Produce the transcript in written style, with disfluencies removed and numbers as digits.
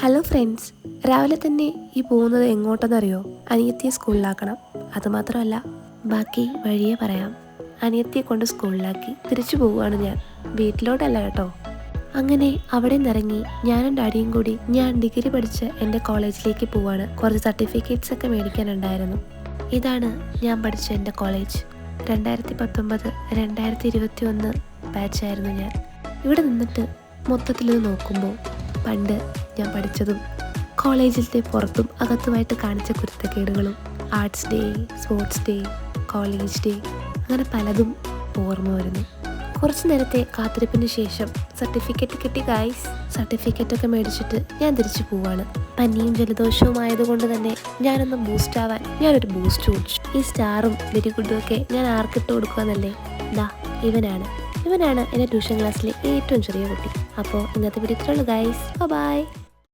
Hello friends, രാവിലെ തന്നെ ഈ പോകുന്നത് എങ്ങോട്ടെന്നറിയോ? അനിയത്തിയെ സ്കൂളിലാക്കണം. അതുമാത്രമല്ല, ബാക്കി വഴിയേ പറയാം. അനിയത്തിയെ കൊണ്ട് സ്കൂളിലാക്കി തിരിച്ചു പോവുകയാണ് ഞാൻ, വീട്ടിലോട്ടല്ല കേട്ടോ. അങ്ങനെ അവിടെ നിന്നിറങ്ങി ഞാനും ഡാഡിയും കൂടി ഞാൻ ഡിഗ്രി പഠിച്ച് എൻ്റെ കോളേജിലേക്ക് പോവാണ്. കുറച്ച് സർട്ടിഫിക്കറ്റ്സ് ഒക്കെ മേടിക്കാനുണ്ടായിരുന്നു. ഇതാണ് ഞാൻ പഠിച്ച എൻ്റെ കോളേജ്. 2019 2021 ബാച്ചായിരുന്നു ഞാൻ. ഇവിടെ നിന്നിട്ട് മൊത്തത്തിലിത് നോക്കുമ്പോൾ പണ്ട് ഞാൻ പഠിച്ചതും കോളേജിലത്തെ പുറത്തും അകത്തുമായിട്ട് കാണിച്ച കുരുത്തക്കേടുകളും, arts day, sports day, college day, അങ്ങനെ പലതും ഓർമ്മ വരുന്നു. കുറച്ച് നേരത്തെ കാത്തിരിപ്പിന് ശേഷം സർട്ടിഫിക്കറ്റ് കിട്ടി ഗൈസ്. സർട്ടിഫിക്കറ്റൊക്കെ മേടിച്ചിട്ട് ഞാൻ തിരിച്ചു പോവാണ്. പനിയും ജലദോഷവും ആയതുകൊണ്ട് തന്നെ ഞാനൊന്ന് ബൂസ്റ്റ് ആവാൻ ഞാനൊരു ബൂസ്റ്റ് കുടിച്ചു. ഈ സ്റ്റാറും വെരി ഗുഡും ഒക്കെ ഞാൻ ആർക്കിട്ട് കൊടുക്കുകയെന്നല്ലേ? ഇവനാണ് എൻ്റെ ട്യൂഷൻ ക്ലാസ്സിലെ ഏറ്റവും ചെറിയ കുട്ടി. അപ്പോൾ ഇന്നത്തെ വീഡിയോ ഇത്രയുള്ളൂ ഗൈസ്. ബൈ.